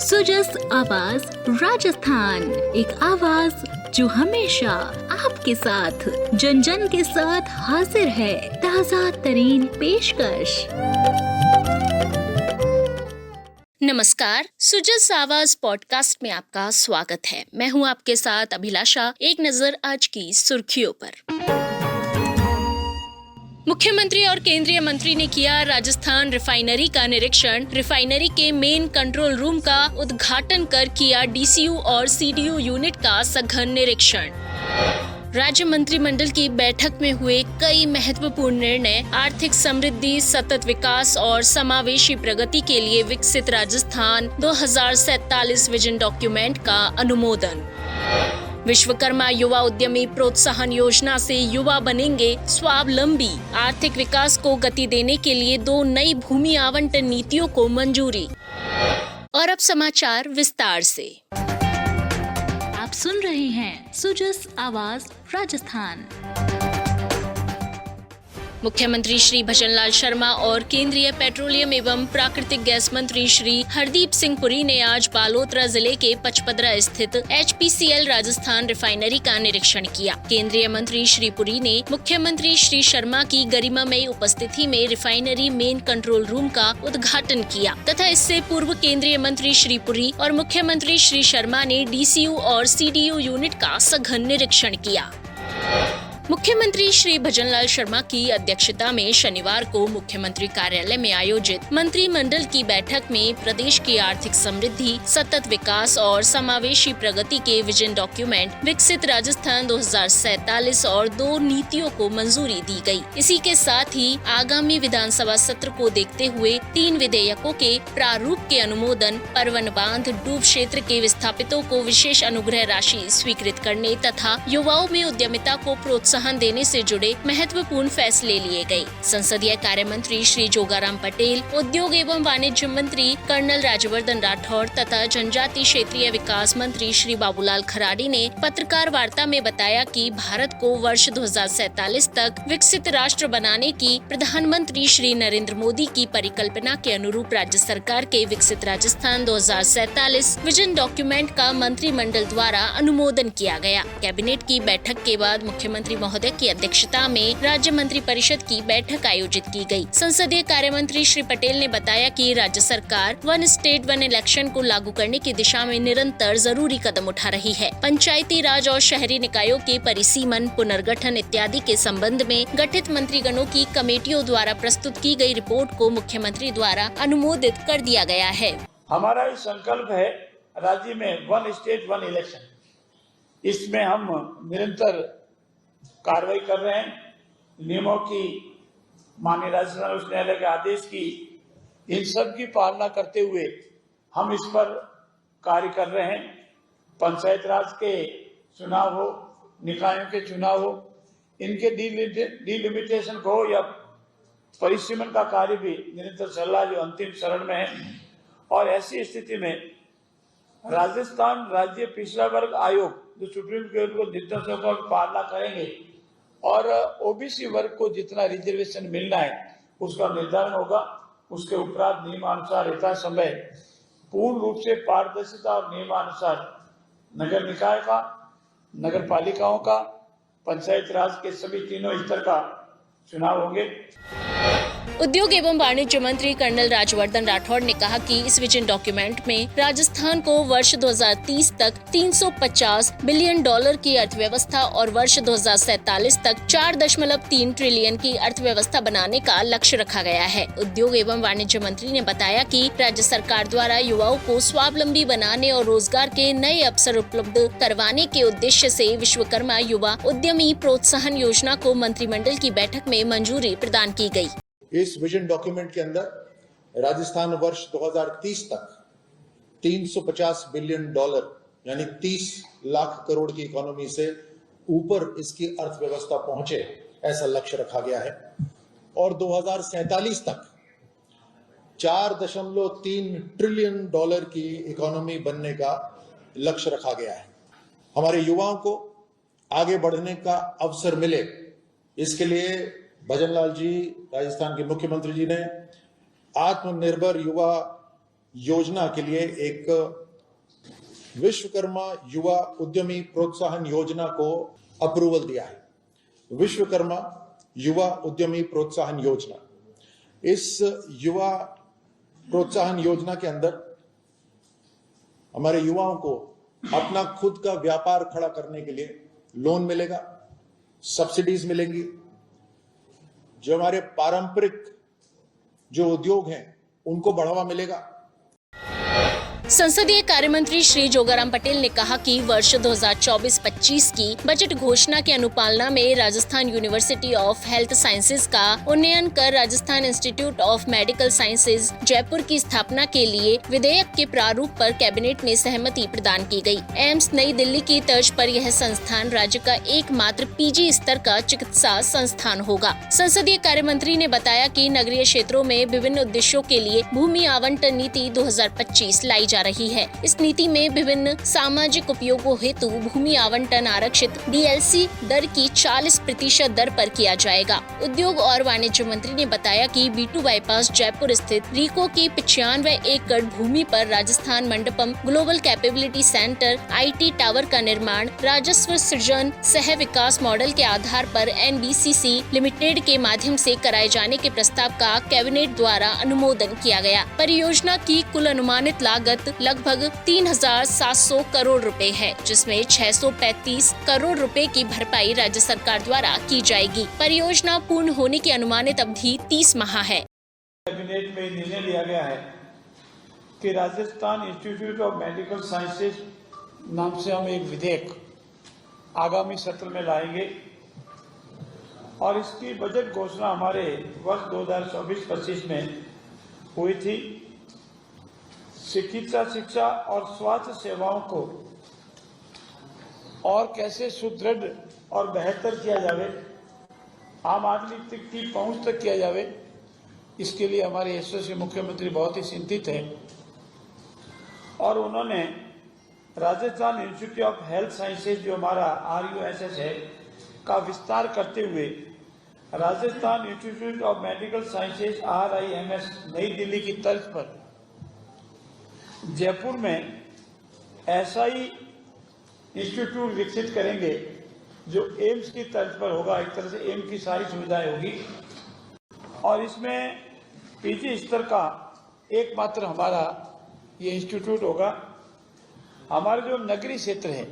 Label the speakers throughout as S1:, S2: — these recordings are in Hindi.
S1: सुजस आवाज राजस्थान, एक आवाज जो हमेशा आपके साथ, जन जन के साथ हाजिर है। ताज़ा तरीन पेशकश।
S2: नमस्कार, सुजस आवाज पॉडकास्ट में आपका स्वागत है। मैं हूं आपके साथ अभिलाषा। एक नजर आज की सुर्खियों पर। मुख्यमंत्री और केंद्रीय मंत्री ने किया राजस्थान रिफाइनरी का निरीक्षण। रिफाइनरी के मेन कंट्रोल रूम का उद्घाटन कर किया डीसीयू और सीडीयू यूनिट का सघन निरीक्षण। राज्य मंत्रिमंडल की बैठक में हुए कई महत्वपूर्ण निर्णय। आर्थिक समृद्धि, सतत विकास और समावेशी प्रगति के लिए विकसित राजस्थान 2047 विजन डॉक्यूमेंट का अनुमोदन। विश्वकर्मा युवा उद्यमी प्रोत्साहन योजना से युवा बनेंगे स्वावलंबी। आर्थिक विकास को गति देने के लिए 2 नई भूमि आवंटन नीतियों को मंजूरी। और अब समाचार विस्तार से।
S1: आप सुन रहे हैं सुजस आवाज राजस्थान।
S2: मुख्यमंत्री श्री भजनलाल शर्मा और केंद्रीय पेट्रोलियम एवं प्राकृतिक गैस मंत्री श्री हरदीप सिंह पुरी ने आज बालोतरा जिले के पचपदरा स्थित HPCL राजस्थान रिफाइनरी का निरीक्षण किया। केंद्रीय मंत्री श्री पुरी ने मुख्यमंत्री श्री शर्मा की गरिमामयी उपस्थिति में रिफाइनरी मेन कंट्रोल रूम का उद्घाटन किया तथा इससे पूर्व केंद्रीय मंत्री श्री पुरी और मुख्यमंत्री श्री शर्मा ने DCU और CDU यूनिट का सघन निरीक्षण किया। मुख्यमंत्री श्री भजनलाल शर्मा की अध्यक्षता में शनिवार को मुख्यमंत्री कार्यालय में आयोजित मंत्रिमंडल की बैठक में प्रदेश की आर्थिक समृद्धि, सतत विकास और समावेशी प्रगति के विजन डॉक्यूमेंट विकसित राजस्थान 2047 और 2 नीतियों को मंजूरी दी गई। इसी के साथ ही आगामी विधानसभा सत्र को देखते हुए 3 विधेयकों के प्रारूप के अनुमोदन, परवन बांध डूब क्षेत्र के विस्थापितों को विशेष अनुग्रह राशि स्वीकृत करने तथा युवाओं में उद्यमिता को प्रोत्साहन देने से जुड़े महत्वपूर्ण फैसले लिए गए। संसदीय कार्य मंत्री श्री जोगाराम पटेल, उद्योग एवं वाणिज्य मंत्री कर्नल राज्यवर्धन राठौड़ तथा जनजाति क्षेत्रीय विकास मंत्री श्री बाबूलाल खराड़ी ने पत्रकार वार्ता में बताया कि भारत को वर्ष 2047 तक विकसित राष्ट्र बनाने की प्रधानमंत्री श्री नरेंद्र मोदी की परिकल्पना के अनुरूप राज्य सरकार के विकसित राजस्थान 2047 विजन डॉक्यूमेंट का मंत्रिमंडल द्वारा अनुमोदन किया गया। कैबिनेट की बैठक के बाद मुख्यमंत्री महोदय की अध्यक्षता में राज्य मंत्री परिषद की बैठक आयोजित की गई। संसदीय कार्य मंत्री श्री पटेल ने बताया कि राज्य सरकार 1 स्टेट 1 इलेक्शन को लागू करने की दिशा में निरंतर जरूरी कदम उठा रही है। पंचायती राज और शहरी निकायों के परिसीमन, पुनर्गठन इत्यादि के संबंध में गठित मंत्रीगणों की कमेटियों द्वारा प्रस्तुत की गई रिपोर्ट को मुख्यमंत्री द्वारा अनुमोदित कर दिया गया है।
S3: हमारा ये संकल्प है राज्य में 1 स्टेट 1 इलेक्शन। इसमें हम निरंतर कार्रवाई कर रहे हैं। नियमों की, माननीय राजस्थान उच्च न्यायालय के आदेश की, इन सब की पालना करते हुए हम इस पर कार्य कर रहे हैं। पंचायत राज के चुनाव हो, निकायों के चुनाव हो, इनके डिलिमिटेशन को या परिसीमन का कार्य भी निरंतर चल रहा है, जो अंतिम चरण में है। और ऐसी स्थिति में राजस्थान राज्य पिछड़ा वर्ग आयोग, जो सुप्रीम कोर्ट को निर्देशों का पालना करेंगे और ओबीसी वर्ग को जितना रिजर्वेशन मिलना है उसका निर्धारण होगा। उसके उपरांत नियमानुसार यथा समय पूर्ण रूप से पारदर्शिता और नियमानुसार नगर निकाय का, नगर पालिकाओं का, पंचायत राज के सभी तीनों स्तर का चुनाव होंगे।
S2: उद्योग एवं वाणिज्य मंत्री कर्नल राज्यवर्धन राठौड़ ने कहा कि इस विजन डॉक्यूमेंट में राजस्थान को वर्ष 2030 तक $350 बिलियन की अर्थव्यवस्था और वर्ष 2047 तक 4.3 ट्रिलियन की अर्थव्यवस्था बनाने का लक्ष्य रखा गया है। उद्योग एवं वाणिज्य मंत्री ने बताया कि राज्य सरकार द्वारा युवाओं को स्वावलंबी बनाने और रोजगार के नए अवसर उपलब्ध करवाने के उद्देश्य से विश्वकर्मा युवा उद्यमी प्रोत्साहन योजना को मंत्रिमंडल की बैठक में मंजूरी प्रदान की गई।
S4: इस विजन डॉक्यूमेंट के अंदर राजस्थान वर्ष 2030 तक $350 बिलियन यानी 30 लाख करोड़ की इकोनॉमी से ऊपर इसकी अर्थव्यवस्था पहुंचे, ऐसा लक्ष्य रखा गया है। और 2047 तक $4.3 ट्रिलियन की इकोनॉमी बनने का लक्ष्य रखा गया है। हमारे युवाओं को आगे बढ़ने का अवसर मिले, इसके लिए भजनलाल जी, राजस्थान के मुख्यमंत्री जी ने आत्मनिर्भर युवा योजना के लिए एक विश्वकर्मा युवा उद्यमी प्रोत्साहन योजना को अप्रूवल दिया है। विश्वकर्मा युवा उद्यमी प्रोत्साहन योजना, इस युवा प्रोत्साहन योजना के अंदर हमारे युवाओं को अपना खुद का व्यापार खड़ा करने के लिए लोन मिलेगा, सब्सिडीज मिलेंगी। जो हमारे पारंपरिक जो उद्योग हैं उनको बढ़ावा मिलेगा।
S2: संसदीय कार्य मंत्री श्री जोगाराम पटेल ने कहा कि वर्ष 2024-25 की बजट घोषणा की अनुपालना में Rajasthan university of health sciences का उन्नयन कर Rajasthan institute of medical sciences Jaipur की स्थापना के लिए विधेयक के प्रारूप पर कैबिनेट में सहमति प्रदान की गई। एम्स नई दिल्ली की तर्ज पर यह संस्थान राज्य का एकमात्र पीजी स्तर का चिकित्सा संस्थान होगा। संसदीय कार्य मंत्री ने बताया कि नगरीय क्षेत्रों में विभिन्न उद्देश्यों के लिए भूमि आवंटन नीति 2025 लाई जा रही है। इस नीति में विभिन्न सामाजिक उपयोगों हेतु भूमि आवंटन आरक्षित डीएलसी दर की 40% दर पर किया जाएगा। उद्योग और वाणिज्य मंत्री ने बताया कि B2 बाईपास जयपुर स्थित रीको की 95 एकड़ भूमि पर Rajasthan Mandapam global capability centre IT tower का निर्माण राजस्व सृजन सह विकास मॉडल के आधार पर NBCC लिमिटेड के माध्यम से कराए जाने के प्रस्ताव का कैबिनेट द्वारा अनुमोदन किया गया। परियोजना की कुल अनुमानित लागत लगभग 3,700 करोड़ रुपए है, जिसमें 635 करोड़ रुपए की भरपाई राज्य सरकार द्वारा की जाएगी। परियोजना पूर्ण होने की अनुमानित अवधि 30 माह है।
S3: कैबिनेट में निर्णय लिया गया है कि Rajasthan institute of medical sciences नाम से हम एक विधेयक आगामी सत्र में लाएंगे और इसकी बजट घोषणा हमारे वर्ष 2024-25 में हुई थी। चिकित्सा शिक्षा और स्वास्थ्य सेवाओं को और कैसे सुदृढ़ और बेहतर किया जावे, आम आदमी तक की पहुंच तक किया जावे, इसके लिए हमारे यशस्वी मुख्यमंत्री बहुत ही चिंतित हैं और उन्होंने Rajasthan institute of health sciences जो हमारा RUSS है का विस्तार करते हुए Rajasthan institute of medical sciences RIMS नई दिल्ली की तर्ज पर जयपुर में ऐसा ही इंस्टीट्यूट विकसित करेंगे जो एम्स की तर्ज पर होगा। एक तरह से एम्स की सारी सुविधाएं होगी और इसमें पीजी स्तर का एकमात्र हमारा ये इंस्टीट्यूट होगा। हमारे जो नगरीय क्षेत्र है,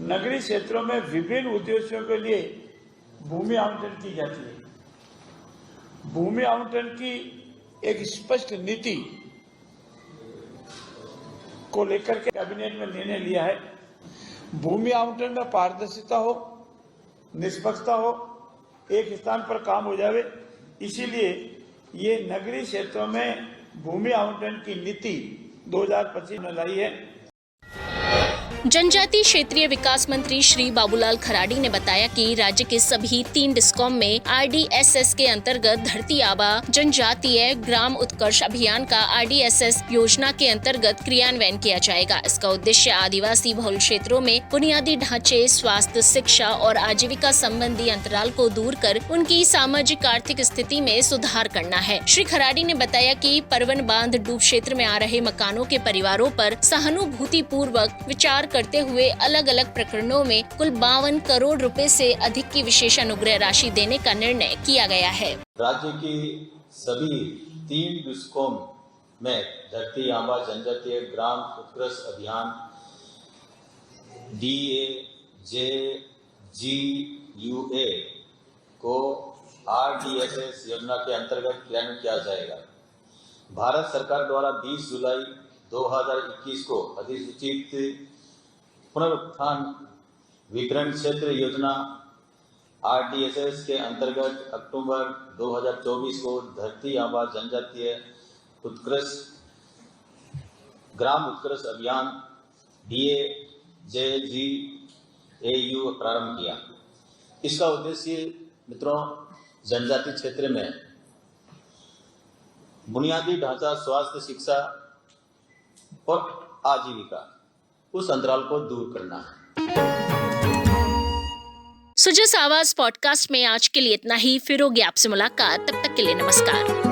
S3: नगरीय क्षेत्रों में विभिन्न उद्देश्यों के लिए भूमि आवंटन की जाती है। भूमि आवंटन की एक स्पष्ट नीति को लेकर के कैबिनेट में निर्णय लिया है। भूमि आवंटन में पारदर्शिता हो, निष्पक्षता हो, एक स्थान पर काम हो जावे, इसीलिए ये नगरीय क्षेत्रों में भूमि आवंटन की नीति 2025 में लाई है।
S2: जनजातीय क्षेत्रीय विकास मंत्री श्री बाबूलाल खराड़ी ने बताया कि राज्य के सभी 3 डिस्कॉम में RDSS के अंतर्गत धरती आबा जनजातीय ग्राम उत्कर्ष अभियान का RDSS योजना के अंतर्गत क्रियान्वयन किया जाएगा। इसका उद्देश्य आदिवासी बहुल क्षेत्रों में बुनियादी ढांचे, स्वास्थ्य, शिक्षा और आजीविका संबंधी अंतराल को दूर कर उनकी सामाजिक आर्थिक स्थिति में सुधार करना है। श्री खराड़ी ने बताया कि परवन बांध डूब क्षेत्र में आ रहे मकानों के परिवारों पर सहानुभूति पूर्वक विचार करते हुए अलग अलग प्रकरणों में कुल 52 करोड़ रुपए से अधिक की विशेष अनुग्रह राशि देने का निर्णय किया गया है।
S5: राज्य की सभी 3 डिस्कॉम में धरती आबा जनजातीय ग्राम उत्कर्ष अभियान DAJGUA को RDSS योजना के अंतर्गत क्रियान्वित किया जाएगा। भारत सरकार द्वारा 20 जुलाई 2021 को अधिसूचित पुनरुत्थान वितरण क्षेत्र योजना RDSS के अंतर्गत अक्टूबर 2024 को धरती आबा जनजातीय उत्कर्ष ग्राम उत्कर्ष अभियान DAJGAU प्रारंभ किया। इसका उद्देश्य मित्रों जनजातीय क्षेत्र में बुनियादी ढांचा, स्वास्थ्य, शिक्षा और आजीविका उस अंतराल को दूर करना है।
S2: सुजस आवाज पॉडकास्ट में आज के लिए इतना ही। फिर होगी आपसे मुलाकात, तब तक के लिए नमस्कार।